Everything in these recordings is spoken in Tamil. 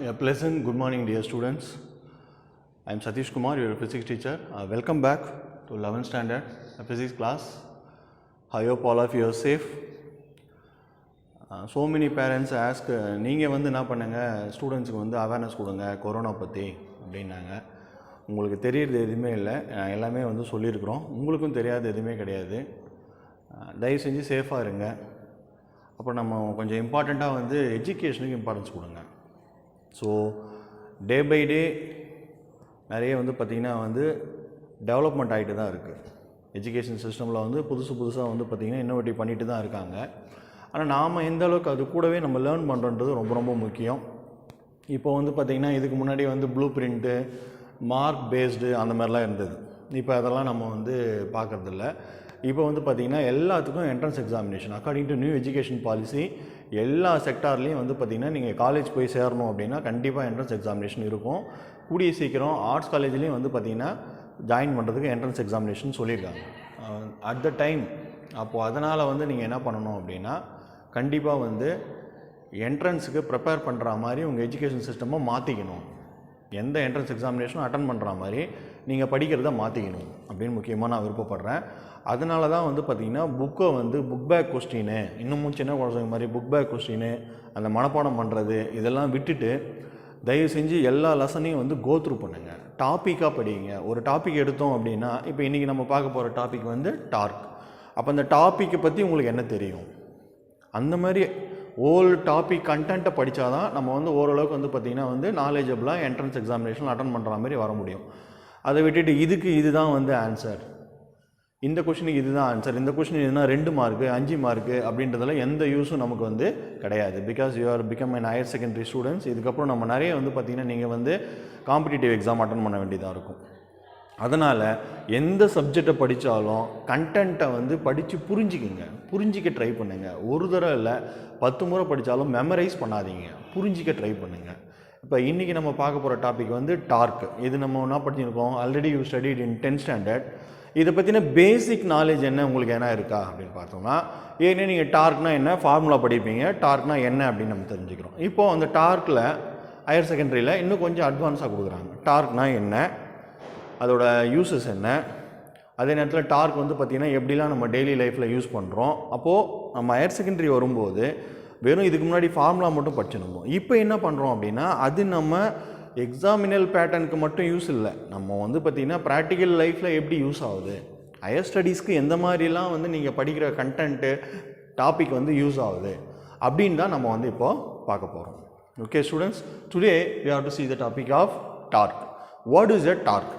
A pleasant good morning, dear students. I am Satish Kumar, your physics teacher. Welcome back to 11th standard physics class. I hope all of you are safe. So many parents ask, நீங்கள் வந்து என்ன பண்ணுங்க ஸ்டூடெண்ட்ஸுக்கு வந்து அவேர்னஸ் கொடுங்க கொரோனா பற்றி அப்படின்னாங்க. உங்களுக்கு தெரியறது எதுவுமே இல்லை, எல்லாமே வந்து சொல்லியிருக்கிறோம். உங்களுக்கும் தெரியாத எதுவுமே கிடையாது. தயவு செஞ்சு சேஃபாக இருங்க. அப்புறம் நம்ம கொஞ்சம் இம்பார்ட்டண்ட்டாக வந்து எஜுகேஷனுக்கு இம்பார்ட்டன்ஸ் கொடுங்க. ஸோ டே பை டே நிறைய வந்து பார்த்திங்கன்னா வந்து டெவலப்மெண்ட் ஆகிட்டு தான் இருக்குது. எஜுகேஷன் சிஸ்டமில் வந்து புதுசாக வந்து பார்த்திங்கன்னா இன்னோவேட்டிவ் பண்ணிட்டு தான் இருக்காங்க. ஆனால் நாம் எந்த அளவுக்கு அது கூடவே நம்ம லேர்ன் பண்ணுறன்றது ரொம்ப ரொம்ப முக்கியம். இப்போ வந்து பார்த்திங்கன்னா இதுக்கு முன்னாடி வந்து ப்ளூ பிரிண்ட்டு மார்க் பேஸ்டு அந்த மாதிரிலாம் இருந்தது. இப்போ அதெல்லாம் நம்ம வந்து பார்க்குறதில்ல. இப்போ வந்து பார்த்திங்கன்னா எல்லாத்துக்கும் entrance examination according to new education policy. எல்லா செக்டார்லேயும் வந்து பார்த்திங்கன்னா நீங்கள் காலேஜ் போய் சேரணும் அப்படின்னா கண்டிப்பாக என்ட்ரன்ஸ் எக்ஸாமினேஷன் இருக்கும். கூடிய சீக்கிரம் ஆர்ட்ஸ் காலேஜ்லேயும் வந்து பார்த்திங்கன்னா ஜாயின் பண்ணுறதுக்கு என்ட்ரன்ஸ் எக்ஸாமினேஷன் சொல்லியிருக்காங்க அட் த டைம். அப்போது அதனால் வந்து நீங்கள் என்ன பண்ணணும் அப்படின்னா கண்டிப்பாக வந்து என்ட்ரன்ஸுக்கு ப்ரிப்பேர் பண்ணுற மாதிரி உங்கள் எஜுகேஷன் சிஸ்டமை மாற்றிக்கணும். எந்த என்ட்ரன்ஸ் எக்ஸாமினேஷனும் அட்டன் பண்ணுற மாதிரி நீங்கள் படிக்கிறத மாற்றிக்கணும் அப்படின்னு முக்கியமாக நான் விருப்பப்படுறேன். அதனால தான் வந்து பார்த்திங்கன்னா புக்கை வந்து புக் பேக் கொஸ்டின்னு, இன்னமும் சின்ன குழந்தைங்க மாதிரி புக் பேக் கொஸ்டின்னு அந்த மனப்பாடம் பண்ணுறது இதெல்லாம் விட்டுட்டு தயவு செஞ்சு எல்லா லெசனையும் வந்து கோத்ரூ பண்ணுங்கள். டாப்பிக்காக படிங்க. ஒரு டாபிக் எடுத்தோம் அப்படின்னா இப்போ இன்றைக்கி நம்ம பார்க்க போகிற டாபிக் வந்து டார்க். அப்போ அந்த டாப்பிக்கை பற்றி உங்களுக்கு என்ன தெரியும், அந்த மாதிரி ஓல் டாபிக் கண்டென்ட்டை படித்தா தான் நம்ம வந்து ஓரளவுக்கு வந்து பார்த்திங்கன்னா வந்து நாலேஜபிளாக என்ட்ரன்ஸ் எக்ஸாமினேஷன் அட்டன் பண்ணுற மாதிரி வர முடியும். அதை விட்டுட்டு இதுக்கு இதுதான் வந்து ஆன்சர், இந்த கொஷினுக்கு இதுதான் ஆன்சர், இந்த கொஷின் இதுனா 2 மார்க்கு 5 மார்க்கு அப்படின்றதெல்லாம் எந்த யூஸும் நமக்கு வந்து கிடையாது. Because you are become an higher secondary students. இதுக்கப்புறம் நம்ம நிறைய வந்து பார்த்திங்கன்னா நீங்கள் வந்து காம்படிட்டிவ் எக்ஸாம் அட்டன் பண்ண வேண்டியதாக இருக்கும். அதனால் எந்த சப்ஜெக்டை படித்தாலும் கண்டென்ட்டை வந்து படித்து புரிஞ்சிக்க ட்ரை பண்ணுங்கள். ஒரு தடவை இல்லை 10 முறை படித்தாலும் மெமரைஸ் பண்ணாதீங்க, புரிஞ்சிக்க ட்ரை பண்ணுங்கள். இப்போ இன்றைக்கி நம்ம பார்க்க போகிற டாபிக் வந்து டார்க். இது நம்ம என்ன படிச்சிருக்கோம், already you studied in 10th standard. இதை பற்றின பேசிக் நாலேஜ் என்ன உங்களுக்கு என்ன இருக்கா அப்படின்னு பார்த்தோம்னா, ஏன்னா நீங்கள் டார்க்னா என்ன ஃபார்முலா படிப்பீங்க, டார்க்னா என்ன அப்படின்னு நம்ம தெரிஞ்சுக்கிறோம். இப்போது அந்த டார்க்கில் ஹையர் செகண்டரியில் இன்னும் கொஞ்சம் அட்வான்ஸாக கொடுக்குறாங்க. டார்க்னா என்ன, அதோட யூசஸ் என்ன, அதே நேரத்தில் டார்க் வந்து பார்த்திங்கன்னா எப்படிலாம் நம்ம டெய்லி லைஃப்பில் யூஸ் பண்ணுறோம். அப்போது நம்ம ஹையர் செகண்டரி வரும்போது வெறும் இதுக்கு முன்னாடி ஃபார்முலா மட்டும் படிச்சிருந்தோம். இப்போ என்ன பண்ணுறோம் அப்படின்னா அது நம்ம எக்ஸாமினல் பேட்டர்னுக்கு மட்டும் யூஸ் இல்லை, நம்ம வந்து பார்த்திங்கன்னா ப்ராக்டிக்கல் லைஃப்பில் எப்படி யூஸ் ஆகுது, ஹையர் ஸ்டடீஸ்க்கு எந்த மாதிரிலாம் வந்து நீங்கள் படிக்கிற கண்டென்ட்டு டாபிக் வந்து யூஸ் ஆகுது அப்படின்னு தான் நம்ம வந்து இப்போது பார்க்க போகிறோம். Okay students, today we have to see the topic of torque. What is a torque?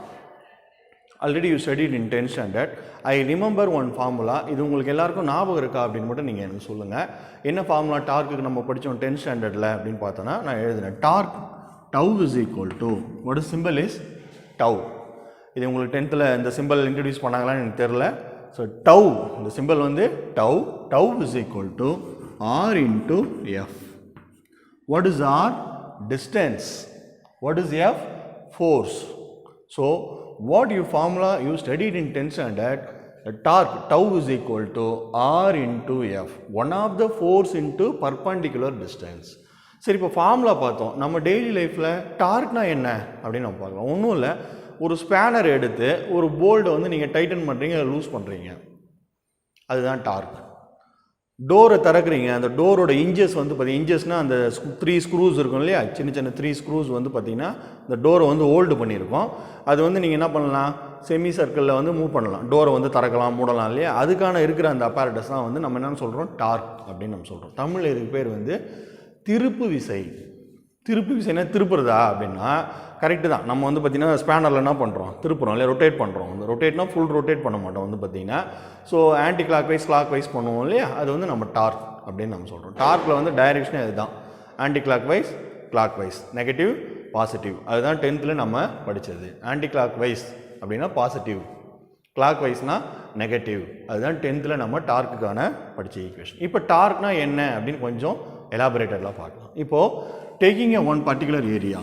Already you studied in 10th standard. I remember one formula. இது உங்களுக்கு எல்லாருக்கும் ஞாபகம் இருக்கா அப்படின்னு மட்டும் நீங்கள் எனக்கு சொல்லுங்கள். என்ன ஃபார்முலா டார்க்குக்கு நம்ம படித்தோம் 10th ஸ்டாண்டர்டில் அப்படின்னு பார்த்தோன்னா நான் எழுதினேன். Torque tau is equal to, what is symbol is tau. இது உங்களுக்கு 10th இந்த சிம்பிள் இன்ட்ரடியூஸ் பண்ணாங்களான்னு எனக்கு தெரில. ஸோ டவ், இந்த சிம்பிள் வந்து tau is equal to R into F. What is R? Distance. What is F? Force. So what you formula you studied in 10th standard, the torque tau is equal to r into f, one of the force into perpendicular distance. சரி, இப்போ ஃபார்முலா பார்த்தோம். நம்ம டெய்லி லைஃப்பில் டார்க்னா என்ன அப்படின்னு நம்ம பார்க்கலாம். ஒன்றும் இல்லை, ஒரு ஸ்பேனர் எடுத்து ஒரு போல்டை வந்து நீங்கள் டைட்டன் பண்ணுறீங்க, லூஸ் பண்ணுறீங்க, அதுதான் டார்க். டோரை திறக்கிறீங்க, அந்த டோரோட இன்ச்சஸ் வந்து பார்த்தீங்கன்னா இன்ச்சஸ்னால் அந்த 3 ஸ்க்ரூஸ் இருக்கும் இல்லையா, சின்ன 3 ஸ்க்ரூஸ் வந்து பார்த்திங்கன்னா இந்த டோரை வந்து ஹோல்டு பண்ணியிருக்கோம். அது வந்து நீங்கள் என்ன பண்ணலாம், செமி சர்க்கிளில் வந்து மூவ் பண்ணலாம், டோரை வந்து திறக்கலாம் மூடலாம் இல்லையா. அதுக்கான இருக்கிற அந்த அப்பாரட்டஸ் தான் வந்து நம்ம என்னென்னு சொல்கிறோம், டார்க் அப்படின்னு நம்ம சொல்கிறோம். தமிழில் இதுக்கு பேர் வந்து திருப்பு விசை. திருப்பு விசைனா திருப்புறதா அப்படின்னா கரெக்டு தான். நம்ம வந்து பார்த்திங்கன்னா ஸ்பேனரில் என்ன பண்ணுறோம், திருப்புறோம் இல்லையா, ரொட்டேட் பண்ணுறோம். அந்த ரொட்டேட்னா ஃபுல் ரொட்டேட் பண்ண மாட்டோம் வந்து பார்த்திங்கன்னா. ஸோ ஆன்டி கிளாக் வைஸ் பண்ணுவோம் இல்லையா, அது வந்து நம்ம டார்க் அப்படின்னு நம்ம சொல்கிறோம். டார்க்கில் வந்து டைரெக்ஷனே அதுதான், anti clockwise, negative positive. அதுதான் 10th நம்ம படித்தது. ஆன்டி கிளாக் வைஸ் அப்படின்னா பாசிட்டிவ், கிளாக் வைஸ்னா நெகட்டிவ். அதுதான் 10th நம்ம டார்க்குக்கான படித்த ஈக்குவேஷன். இப்போ டார்க்னா என்ன அப்படின்னு கொஞ்சம் எலாபரேட்டட்லாம் பார்க்கலாம். இப்போது taking a one particular area,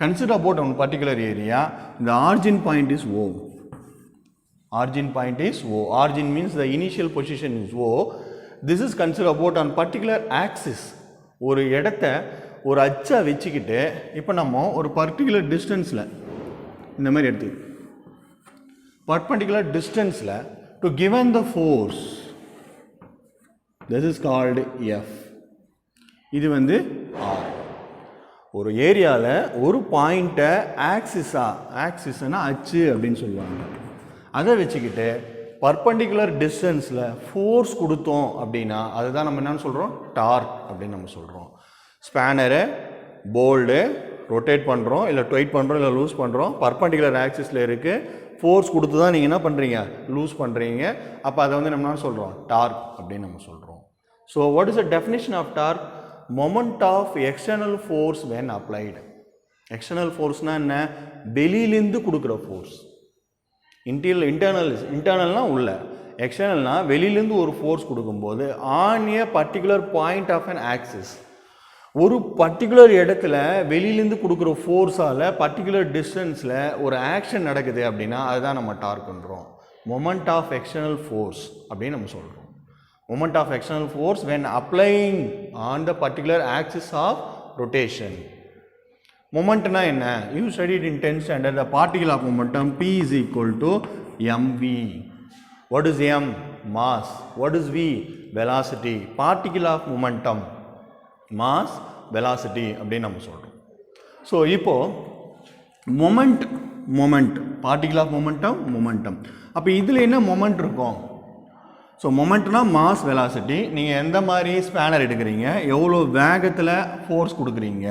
consider about one particular area, the origin point is O. Origin point is O. Origin means the initial position is O. This is considered about on particular axis. ஒரு இடத்த ஒரு அச்சா வச்சுக்கிட்டு இப்போ நம்ம ஒரு பர்டிகுலர் டிஸ்டன்ஸில் இந்த மாதிரி எடுத்து பர்பண்டிகுலர் டிஸ்டன்ஸில் to given the force, this is called F. இது வந்து R. ஒரு ஏரியாவில் ஒரு பாயிண்ட்டை ஆக்சிஸ்னா அச்சு அப்படின்னு சொல்லுவாங்க. அதை வச்சுக்கிட்டு பர்பண்டிகுலர் டிஸ்டன்ஸில் ஃபோர்ஸ் கொடுத்தோம் அப்படின்னா அதுதான் நம்ம என்னன்னு சொல்கிறோம், டார்க் அப்படின்னு நம்ம சொல்கிறோம். ஸ்பேனரை போல்டு ரொட்டேட் பண்ணுறோம், இல்லை ட்வைட் பண்ணுறோம், இல்லை லூஸ் பண்ணுறோம். பர்பண்டிகுலர் ஆக்சிஸில் இருக்குது, ஃபோர்ஸ் கொடுத்து தான் நீங்கள் என்ன பண்ணுறீங்க, லூஸ் பண்ணுறீங்க. அப்போ அதை வந்து நம்ம என்ன சொல்கிறோம், டார்க் அப்படின்னு நம்ம சொல்கிறோம். So what is the definition of torque? Moment of external force when applied. External ஃபோர்ஸ்னால் என்ன, வெளியிலேருந்து கொடுக்குற ஃபோர்ஸ். இன்டர்னல்னால் உள்ள, எக்ஸ்டர்னல்னா வெளியிலேருந்து ஒரு ஃபோர்ஸ் கொடுக்கும்போது on a particular point of an axis, ஒரு பர்டிகுலர் இடத்துல வெளியிலேருந்து கொடுக்குற ஃபோர்ஸால் பர்டிகுலர் டிஸ்டன்ஸில் ஒரு ஆக்ஷன் நடக்குது அப்படின்னா அதுதான் நம்ம டார்க்ன்றோம். மொமெண்ட் ஆஃப் எக்ஸ்டர்னல் ஃபோர்ஸ் அப்படின்னு நம்ம சொல்கிறோம். Moment of external force when applying on the particular axis of rotation. மொமெண்ட்னா என்ன? You studied in 10th standard the particle of momentum P is equal to mv. What is m? Mass. What is v? Velocity. Particle of momentum, mass, velocity அப்படின்னு நம்ம சொல்கிறோம். ஸோ இப்போது மொமெண்ட் பார்ட்டிகல் ஆஃப் மொமெண்டம். அப்போ இதில் என்ன மொமெண்ட் இருக்கும்? ஸோ மொமெண்ட்னா மாஸ், வெலாசிட்டி. நீங்கள் எந்த மாதிரி ஸ்பேனர் எடுக்கிறீங்க, எவ்வளோ வேகத்தில் ஃபோர்ஸ் கொடுக்குறீங்க.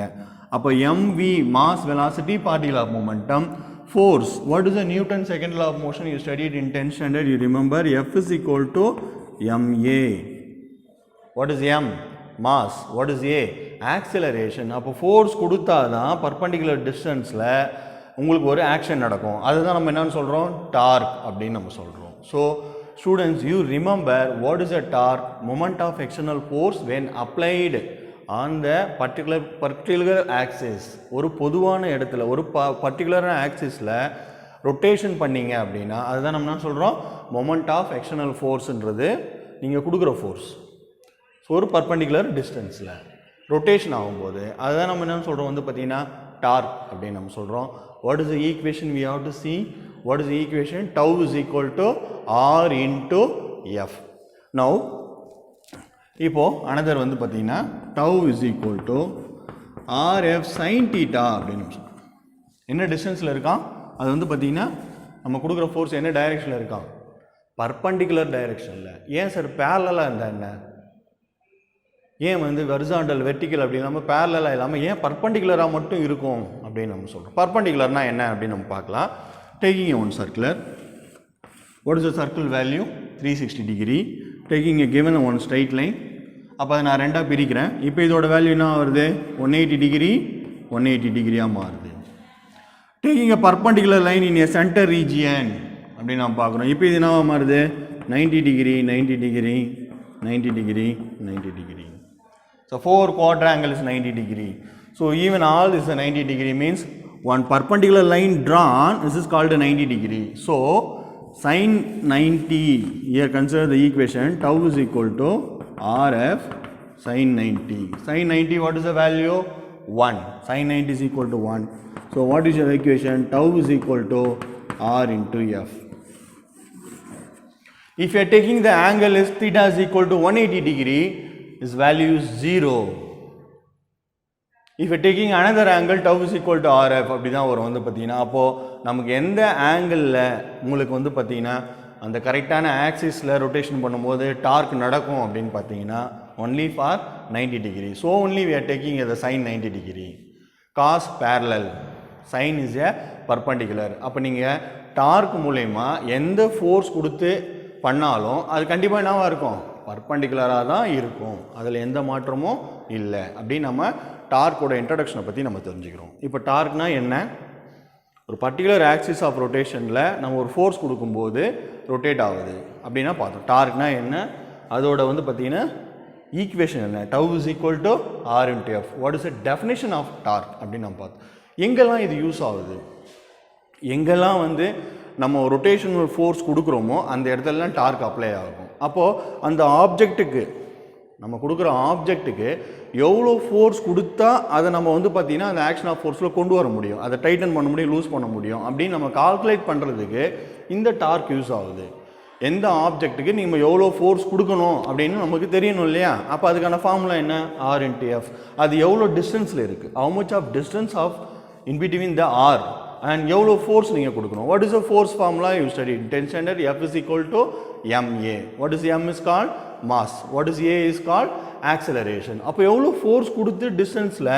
அப்போ mv mass, velocity, particle of momentum. Force, what is the Newton's second law of motion? You studied in 10th standard, you remember. F is equal to ma. What is m? Mass. What is a? Acceleration. அப்போ ஃபோர்ஸ் கொடுத்தா தான் பர்பண்டிகுலர் டிஸ்டன்ஸில் உங்களுக்கு ஒரு ஆக்ஷன் நடக்கும். அதுதான் நம்ம என்னன்னு சொல்கிறோம், டார்க் அப்படின்னு நம்ம சொல்கிறோம். So students, you remember what is a torque? Moment of external force when applied on the particular axis. ஒரு பொதுவான இடத்துல ஒரு பர்டிகுலர் ஆக்சிஸில் ரொட்டேஷன் பண்ணிங்க அப்படின்னா அதுதான் நம்ம என்ன சொல்கிறோம், மொமெண்ட் ஆஃப் எக்ஸ்டர்னல் ஃபோர்ஸ்ன்றது நீங்கள் கொடுக்குற ஃபோர்ஸ். ஸோ ஒரு பர்பண்டிகுலர் டிஸ்டன்ஸில் ரொட்டேஷன் ஆகும்போது அதுதான் நம்ம என்ன சொல்கிறோம் வந்து பார்த்தீங்கன்னா டார்க் அப்படின்னு நம்ம சொல்கிறோம். What is the equation we have to see? What is the equation? Tau is equal to R into F. Now இப்போது அனதர் வந்து பார்த்தீங்கன்னா tau is equal to RF sine theta அப்படின்னு சொல்கிறோம். என்ன டிஸ்டன்ஸில் இருக்கான்? அது வந்து பார்த்தீங்கன்னா நம்ம கொடுக்குற ஃபோர்ஸ் என்ன டைரெக்ஷனில் இருக்கான்? பர்பண்டிகுலர் டைரெக்ஷனில். ஏன் சார் பேரலாக இருந்தால் என்ன? ஏன் வந்து வெர்சாண்டல், வெர்டிக்கல் அப்படி இல்லாமல் பேரலாக இல்லாமல் ஏன் பர்பண்டிகுலராக மட்டும் இருக்கும் அப்படின்னு நம்ம சொல்கிறோம். பர்பண்டிகுலர்னால் என்ன அப்படின்னு நம்ம பார்க்கலாம். Taking one circular, what is the circle value? 360 degree. Taking a given one straight line. அப்போ அதை நான் ரெண்டாக பிரிக்கிறேன். இப்போ இதோட வேல்யூ என்ன வருது? 180 டிகிரி 180 டிகிரியாக மாறுது. Taking a perpendicular line in a centre region அப்படின்னு நம்ம பார்க்குறோம். இப்போ இது என்னவா மாறுது? 90 degree 90 degree 90 degree 90 degree. So 4 quadrangle is 90 degree. So even all is a 90 degree means one perpendicular line drawn, this is called a 90 degree. So sin 90, here consider the equation tau is equal to RF sin 90. Sin 90 what is the value? 1. Sin 90 is equal to 1. So what is your equation? Tau is equal to R into F. If you are taking the angle is theta is equal to 180 degree, this value is 0. If you are taking another angle, tau is equal to RF அப்படி தான் வரும் வந்து பார்த்தீங்கன்னா. அப்போது நமக்கு எந்த ஆங்கிளில் உங்களுக்கு வந்து பார்த்தீங்கன்னா அந்த கரெக்டான ஆக்சிஸில் ரொட்டேஷன் பண்ணும்போது டார்க் நடக்கும் அப்படின்னு பார்த்தீங்கன்னா only for 90 degree. So only we are taking the sin 90 degree. Cos parallel, sin is a perpendicular. அப்போ நீங்கள் டார்க் மூலயமா எந்த ஃபோர்ஸ் கொடுத்து பண்ணாலும் அது கண்டிப்பாக என்னவாக இருக்கும்? பர்பண்டிகுலராக தான் இருக்கும். அதில் எந்த மாற்றமும் இல்லை. அப்படின்னு நம்ம டார்க்கோட இன்ட்ரடக்ஷனை பற்றி நம்ம தெரிஞ்சுக்கிறோம். இப்போ டார்க்னா என்ன? ஒரு பர்டிகுலர் ஆக்சிஸ் ஆஃப் ரொட்டேஷனில் நம்ம ஒரு ஃபோர்ஸ் கொடுக்கும்போது ரொட்டேட் ஆகுது அப்படின்னா பார்த்தோம். டார்க்னா என்ன, அதோட வந்து பார்த்தீங்கன்னா ஈக்குவேஷன் என்ன? Tau is equal to R into F. What is the definition of torque அப்படின்னு நம்ம பார்த்தோம். எங்கெல்லாம் இது யூஸ் ஆகுது, எங்கெல்லாம் வந்து நம்ம ரொட்டேஷனல் ஃபோர்ஸ் கொடுக்குறோமோ அந்த இடத்துலலாம் டார்க் அப்ளை ஆகும். அப்போது அந்த ஆப்ஜெக்ட்டுக்கு நம்ம கொடுக்குற ஆப்ஜெக்ட்டுக்கு எவ்வளோ ஃபோர்ஸ் கொடுத்தா அதை நம்ம வந்து பார்த்திங்கன்னா அந்த ஆக்ஷன் ஆஃப் ஃபோர்ஸில் கொண்டு வர முடியும், அதை டைட்டன் பண்ண முடியும், லூஸ் பண்ண முடியும் அப்படின்னு நம்ம கால்குலேட் பண்ணுறதுக்கு இந்த டார்க் யூஸ் ஆகுது. எந்த ஆப்ஜெக்ட்டுக்கு நீங்கள் எவ்வளோ ஃபோர்ஸ் கொடுக்கணும் அப்படின்னு நமக்கு தெரியணும் இல்லையா? அப்போ அதுக்கான ஃபார்முலா என்ன? R into F. அது எவ்வளோ டிஸ்டன்ஸில் இருக்குது, how much of distance of in between the R and எவ்வளோ ஃபோர்ஸ் நீங்கள் கொடுக்கணும். What is the force formula you study in 10th standard? F is equal to ma. What is m is called? Mass. What is a is called? Acceleration. அப்போ எவ்வளோ ஃபோர்ஸ் கொடுத்து டிஸ்டன்ஸில்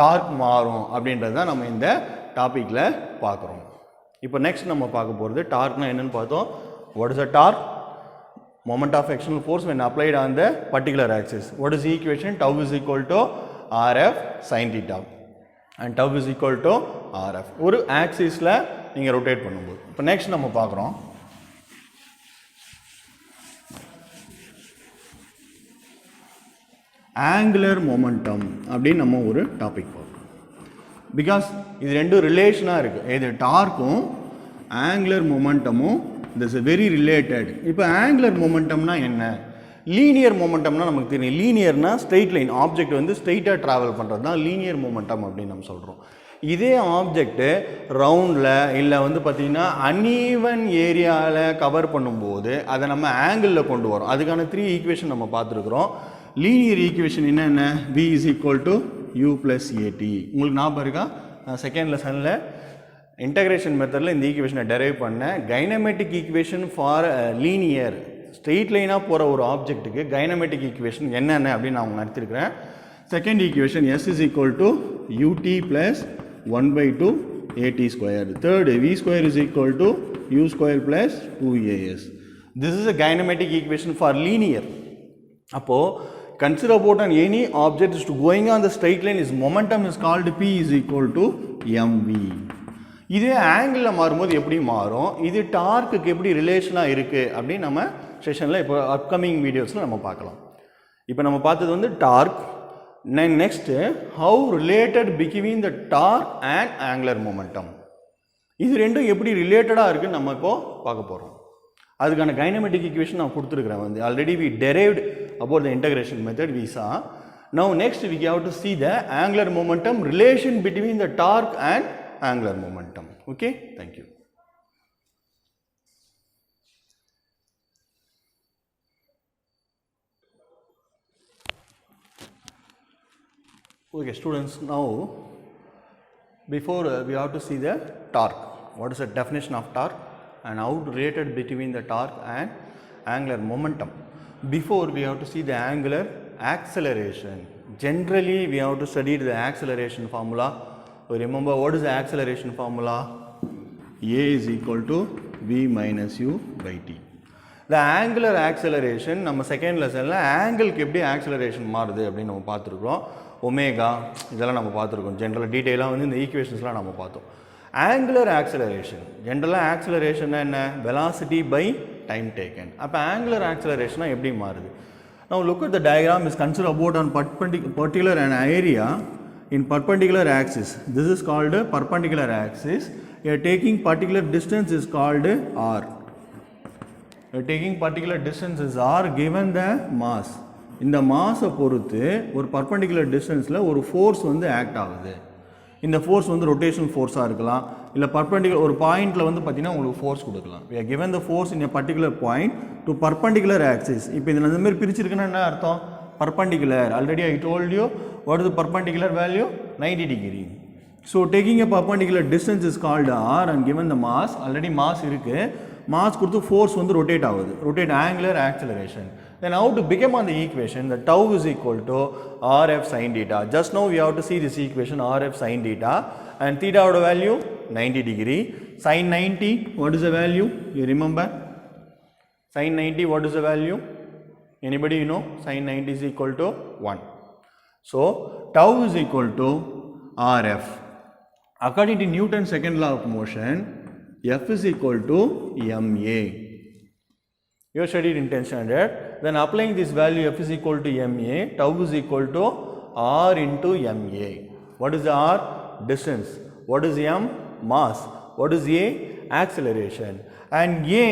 டார்க் மாறும் அப்படின்றது தான் நம்ம இந்த டாப்பிக்கில் பார்க்குறோம். இப்போ நெக்ஸ்ட் நம்ம பார்க்க போகிறது டார்க்னா என்னென்னு பார்த்தோம். What is a torque? Moment of external force when applied on the particular axis. What is the equation? Tau is equal to Rf sin theta and tau is equal to Rf. ஒரு ஆக்சிஸில் நீங்கள் ரொட்டேட் பண்ணும்போது. இப்போ நெக்ஸ்ட் நம்ம பார்க்குறோம் ஆங்குலர் மொமெண்டம் அப்படின்னு நம்ம ஒரு டாபிக் பார்க்குறோம். பிகாஸ் இது ரெண்டும் ரிலேஷனாக இருக்குது. இது டார்க்கும் ஆங்குலர் மொமெண்டமும் this is very related. இப்போ ஆங்குலர் மொமெண்டம்னா என்ன? லீனியர் மொமெண்டம்னா நமக்கு தெரியும். லீனியர்னா ஸ்ட்ரெயிட் லைன், ஆப்ஜெக்ட் வந்து ஸ்ட்ரெயிட்டாக ட்ராவல் பண்ணுறது தான் லீனியர் மொமெண்டம் அப்படின்னு நம்ம சொல்கிறோம். இதே ஆப்ஜெக்ட்டு ரவுண்டில் இல்லை வந்து பார்த்திங்கன்னா அன்ஈவன் ஏரியாவில் கவர் பண்ணும்போது அதை நம்ம ஆங்கிளில் கொண்டு வரோம். அதுக்கான 3 ஈக்குவேஷன் நம்ம பார்த்துருக்குறோம். லீனியர் ஈக்குவேஷன் என்னென்ன? v is equal to u plus at. உங்களுக்கு ஞாபகம் இருக்கா? செகண்ட் லெசனில் இன்டகிரேஷன் மெத்தடில் இந்த ஈக்குவேஷனை டெரைவ் பண்ண. Kinematic equation for linear straight லைனாக போகிற ஒரு ஆப்ஜெக்ட்டுக்கு கைனமெட்டிக் ஈக்குவேஷன் என்னென்ன அப்படின்னு நான் அவங்க நடத்திருக்கிறேன். Second equation s is equal to ut plus 1/2 at square. Third v square is equal to u square plus 2as. This is a kinematic equation for linear. அப்போது consider about an any object is to going on the straight line, is momentum is called p is equal to mv. இதே ஆங்கிளில் மாறும்போது எப்படி மாறும், இது டார்க்குக்கு எப்படி ரிலேஷனாக இருக்குது அப்படின்னு நம்ம செஷனில் இப்போ அப்கமிங் வீடியோஸில் நம்ம பார்க்கலாம். இப்போ நம்ம பார்த்தது வந்து torque. Next how related between the torque and angular momentum, இது ரெண்டும் எப்படி ரிலேட்டடாக இருக்குன்னு நம்ம இப்போது பார்க்க போகிறோம். அதுக்கான கைனமெட்டிக் ஈக்குவேஷன் நான் கொடுத்துருக்குறேன். வந்து already we derived about the integration method we saw. Now next we have to see the angular momentum relation between the torque and angular momentum. Okay, thank you. Okay students, now before we have to see the torque. What is the definition of torque and how related between the torque and angular momentum. Before we have to see the angular acceleration. Generally we have to study the acceleration formula. Remember what is the acceleration formula? A is equal to v minus u by t. The angular acceleration நம்ம செகண்ட் லெசனில் ஆங்கிளுக்கு எப்படி ஆக்சலரேஷன் மாறுது அப்படின்னு நம்ம பார்த்துருக்குறோம். ஒமேகா இதெல்லாம் நம்ம பார்த்துருக்கோம். ஜென்ரலாக டீட்டெயிலாக வந்து இந்த ஈக்குவேஷன்ஸ்லாம் நம்ம பார்த்தோம். ஆங்குலர் ஆக்சலரேஷன், ஜென்ரலாக ஆக்சலரேஷன்னா என்ன? Velocity by time taken. அப்போ ஆங்குலர் ஆக்சலரேஷனாக எப்படி மாறுது? Now look at the diagram is considered about on particular an area in perpendicular axis. This is called a perpendicular axis. You are taking particular distance is called r. You are taking particular distance is r given the mass. இந்த மாஸை பொறுத்து ஒரு பர்பண்டிகுலர் டிஸ்டன்ஸில் ஒரு ஃபோர்ஸ் வந்து ஆக்ட் ஆகுது. இந்த ஃபோர்ஸ் வந்து ரொட்டேஷனல் ஃபோர்ஸாக இருக்கலாம், இல்லை பர்பண்டிகுலர் ஒரு பாயிண்டில் வந்து பார்த்திங்கன்னா உங்களுக்கு ஃபோர்ஸ் கொடுக்கலாம். we are given the force in a particular point to perpendicular axis. இப்போ இதில் இந்த மாதிரி பிரிச்சிருக்குன்னா என்ன அர்த்தம்? Perpendicular. Already I told you what is the perpendicular value? 90 degree. So taking a perpendicular distance is called r and given the mass. Already mass இருக்குது, மாஸ் கொடுத்து ஃபோர்ஸ் வந்து ரொட்டேட் ஆகுது, rotate angular acceleration. Then how to become on the equation? The tau is equal to Rf sin theta. Just now we have to see this equation Rf sin theta, and theta of the value 90 degree. Sin 90, what is the value? You remember? Sin 90, what is the value? Anybody you know? Sin 90 is equal to 1. So tau is equal to Rf. According to Newton's second law of motion, F is equal to ma. You studied in 10th standard. Then applying this value f is equal to ma, tau is equal to r into ma. What is the r? Distance. What is m? Mass. What is a? Acceleration. And a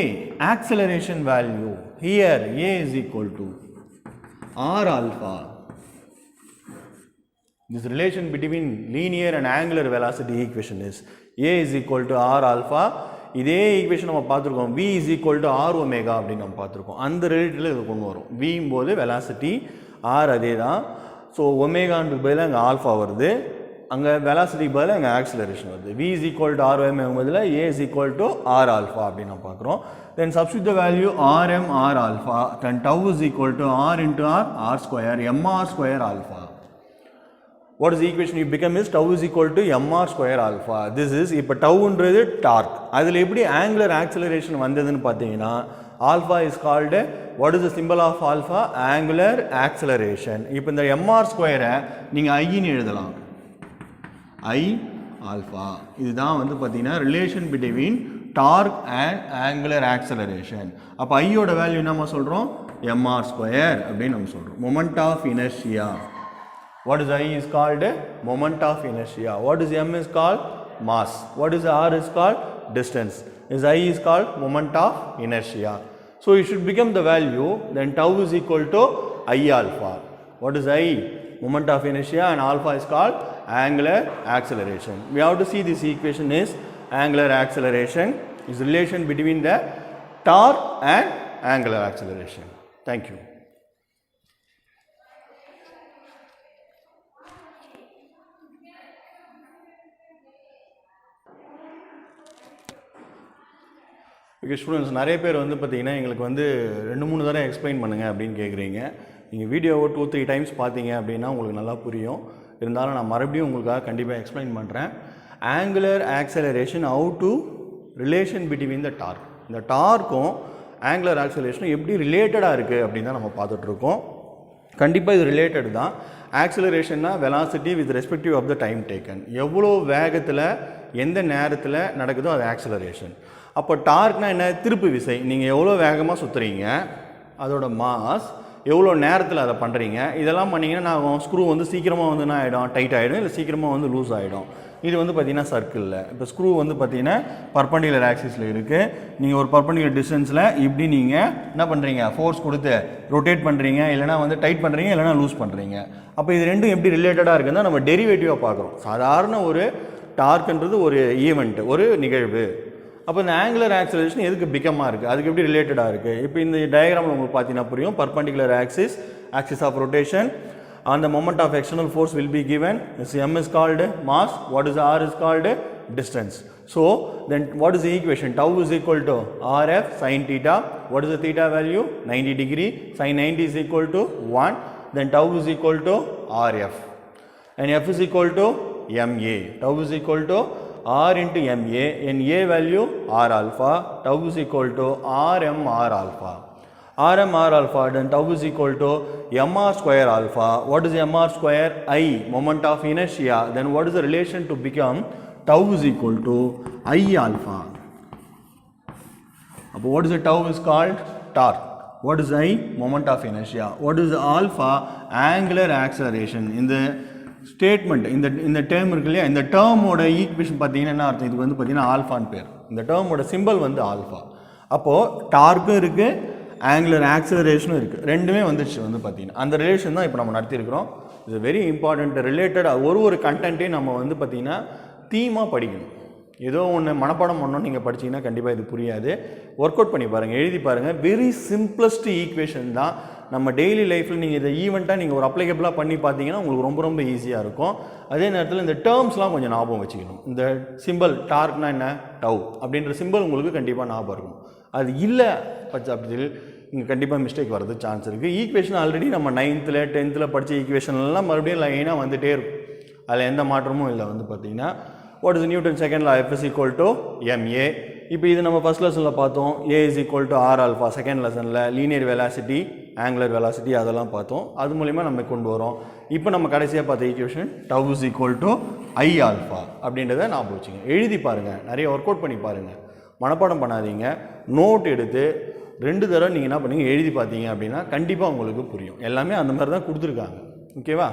acceleration value here a is equal to r alpha. This relation between linear and angular velocity equation is a is equal to r alpha. இதே ஈக்குவேஷன் நம்ம பார்த்துருக்கோம், v is equal to r omega அப்படின்னு நம்ம பார்த்துருக்கோம். அந்த ரிலேட்டிவில் இது கொண்டு வரும். v போது வெலாசிட்டி, r அதே தான். ஸோ ஒமேகான்றது பதில் அங்கே ஆல்ஃபா வருது, அங்கே வெலாசிட்டிக்கு பதில் அங்கே ஆக்சிலரேஷன் வருது. v is equal to r omega பதில் a is equal to r alpha அப்படின்னு நம்ம பார்க்குறோம். Then substitute the value rm r alpha, then tau is equal to r into r square mr square alpha. What is the equation you become is tau is equal to mr square alpha. This is இப்போ டவுன்றது டார்க். அதில் எப்படி ஆங்குலர் ஆக்சிலரேஷன் வந்ததுன்னு பார்த்தீங்கன்னா alpha is called, what is the symbol of alpha? Angular acceleration. இப்போ இந்த mr ஸ்கொயரை நீங்கள் ஐன்னு எழுதலாம், I alpha. இதுதான் வந்து பார்த்தீங்கன்னா relation between torque and angular acceleration. அப்போ ஐயோட வேல்யூ நம்ம சொல்கிறோம் mr ஸ்கொயர் அப்படின்னு நம்ம சொல்கிறோம். Moment of inertia. What is I is called? Moment of inertia. What is m is called? Mass. What is r is called? Distance. Is I is called moment of inertia. So you should become the value, then tau is equal to I alpha. What is I? Moment of inertia, and alpha is called angular acceleration. We have to see this equation is angular acceleration is relation between the torque and angular acceleration. Thank you. Okay students, நிறைய பேர் வந்து பார்த்தீங்கன்னா எங்களுக்கு வந்து 2-3 தடவை எக்ஸ்பிளைன் பண்ணுங்கள் அப்படின்னு கேட்குறீங்க. நீங்கள் வீடியோவை 2-3 டைம்ஸ் பார்த்தீங்க அப்படின்னா உங்களுக்கு நல்லா புரியும். இருந்தாலும் நான் மறுபடியும் உங்களுக்காக கண்டிப்பாக எக்ஸ்பிளைன் பண்ணுறேன். Angular acceleration how to relation between the torque. இந்த டார்க்கும் ஆங்குலர் ஆக்சலரேஷனும் எப்படி ரிலேட்டடாக இருக்குது அப்படின்னு தான் நம்ம பார்த்துட்ருக்கோம். கண்டிப்பாக இது ரிலேட்டட் தான். ஆக்சலரேஷன்னா velocity with respective of the time taken. எவ்வளோ வேகத்தில் எந்த நேரத்தில் நடக்குதோ அது ஆக்சலரேஷன். அப்போ டார்க்னா என்ன? திருப்பு விசை. நீங்கள் எவ்வளோ வேகமாக சுற்றுறீங்க, அதோட மாஸ், எவ்வளோ நேரத்தில் அதை பண்ணுறீங்க, இதெல்லாம் பண்ணிங்கன்னா நான் ஸ்க்ரூ வந்து சீக்கிரமாக வந்து என்ன ஆகிடும், டைட் ஆகிடும், இல்லை சீக்கிரமாக வந்து லூஸ் ஆகிடும். இது வந்து பார்த்திங்கன்னா சர்க்கிளில். இப்போ ஸ்க்ரூ வந்து பார்த்திங்கன்னா பர்பண்டிகுலர் ஆக்சிஸில் இருக்குது. நீங்கள் ஒரு பர்பண்டிகுலர் டிஸ்டன்ஸில் இப்படி நீங்கள் என்ன பண்ணுறீங்க, ஃபோர்ஸ் கொடுத்து ரொட்டேட் பண்ணுறீங்க, இல்லைனா வந்து டைட் பண்ணுறீங்க, இல்லைனா லூஸ் பண்ணுறீங்க. அப்போ இது ரெண்டும் எப்படி ரிலேட்டடாக இருக்குதுன்னா நம்ம டெரிவேட்டிவாக பார்க்குறோம். சாதாரண ஒரு டார்க்ன்றது ஒரு ஈவெண்ட், ஒரு நிகழ்வு. அப்போ இந்த ஆங்குலர் ஆக்சலரேஷன் எதுக்கு பிகமாக இருக்குது, அதுக்கு எப்படி ரிலேட்டடாக இருக்குது? இப்போ இந்த டயக்ராமில் உங்களுக்கு பார்த்தீங்கன்னா புரியும். Perpendicular axis, axis of rotation, and the moment of external force will be given. This m is called mass. What is r is called? Distance. So then what is the equation? Tau is equal to rf sin theta. What is the theta value? 90 degree. Sin 90 is equal to 1. Then tau is equal to rf. And f is equal to ma. Tau is equal to r into ma, and a value r alpha. Tau is equal to rm r alpha. Rm r alpha, then tau is equal to mr square alpha. What is mr square? I, moment of inertia. Then what is the relation to become? Tau is equal to I alpha. What is the tau is called? Torque. What is I? Moment of inertia. What is alpha? Angular acceleration. In the statement, இந்த டேர்ம் இருக்கு இல்லையா, இந்த டேர்மோட ஈக்குவேஷன் பார்த்தீங்கன்னா என்ன அர்த்தம்? இதுக்கு வந்து பார்த்தீங்கன்னா ஆல்ஃபான்னு பேர். இந்த டேர்மோட சிம்பிள் வந்து ஆல்ஃபா. அப்போது டார்க்கும் இருக்குது, ஆங்குலர் ஆக்சலரேஷனும் இருக்குது, ரெண்டுமே வந்துடுச்சு வந்து பார்த்தீங்கன்னா. அந்த ரிலேஷன் தான் இப்போ நம்ம நடத்தியிருக்கிறோம். இது வெரி இம்பார்ட்டண்ட். ரிலேட்டடாக ஒரு கண்டென்ட்டையும் நம்ம வந்து பார்த்திங்கன்னா தீமாக படிக்கணும். ஏதோ ஒன்று மனப்பாடம் பண்ணணும் நீங்கள் படிச்சிங்கன்னா கண்டிப்பாக இது புரியாது. ஒர்க் அவுட் பண்ணி பாருங்கள், எழுதி பாருங்கள். வெரி சிம்பிளஸ்ட் ஈக்குவேஷன் தான். நம்ம டெய்லி லைஃப்பில் நீங்கள் இதை ஈவெண்ட்டாக நீங்கள் ஒரு அப்ளிகபிளாக பண்ணி பார்த்தீங்கன்னா உங்களுக்கு ரொம்ப ரொம்ப ஈஸியாக இருக்கும். அதே நேரத்தில் இந்த டேர்ம்ஸ்லாம் கொஞ்சம் ஞாபகம் வச்சுக்கணும். இந்த சிம்பிள் டார்க்னா என்ன, டவ் அப்படின்ற சிம்பிள் உங்களுக்கு கண்டிப்பாக ஞாபகம் இருக்கும். அது இல்லை பட்சத்தில் இங்கே கண்டிப்பாக மிஸ்டேக் வரது சான்ஸ் இருக்குது. ஈக்குவேஷன் ஆல்ரெடி நம்ம 9th 10th படித்த ஈக்குவேஷன்லாம் மறுபடியும் லைனாக வந்துகிட்டே இருக்கும். அதில் எந்த மாற்றமும் இல்லை வந்து பார்த்தீங்கன்னா. What is Newton second law? F is equal to ma. இப்போ இது நம்ம ஃபஸ்ட் லெசனில் பார்த்தோம். A is equal to r alpha. Second லெசனில் லீனியர் வெலாசிட்டி, ஆங்குலர் வெலாசிட்டி அதெல்லாம் பார்த்தோம். அது மூலிமா நம்ம கொண்டு வரோம். இப்போ நம்ம கடைசியாக பார்த்த equation tau is equal to I alpha அப்படின்றத ஞாபகம் வச்சுங்க. எழுதி பாருங்கள், நிறைய ஒர்க் அவுட் பண்ணி பாருங்கள், மனப்பாடம் பண்ணாதீங்க. நோட் எடுத்து 2 தடவை நீங்கள் என்ன பண்ணீங்க எழுதி பார்த்தீங்க அப்படின்னா கண்டிப்பாக உங்களுக்கு புரியும். எல்லாமே அந்த மாதிரி தான் கொடுத்துருக்காங்க. ஓகேவா?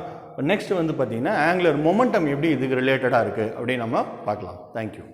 நெக்ஸ்ட் வந்து பார்த்தீங்கன்னா ஆங்குலர் மொமெண்டம் எப்படி இதுக்கு ரிலேட்டடாக இருக்குது அப்படின்னு நம்ம பார்க்கலாம். தேங்க்யூ.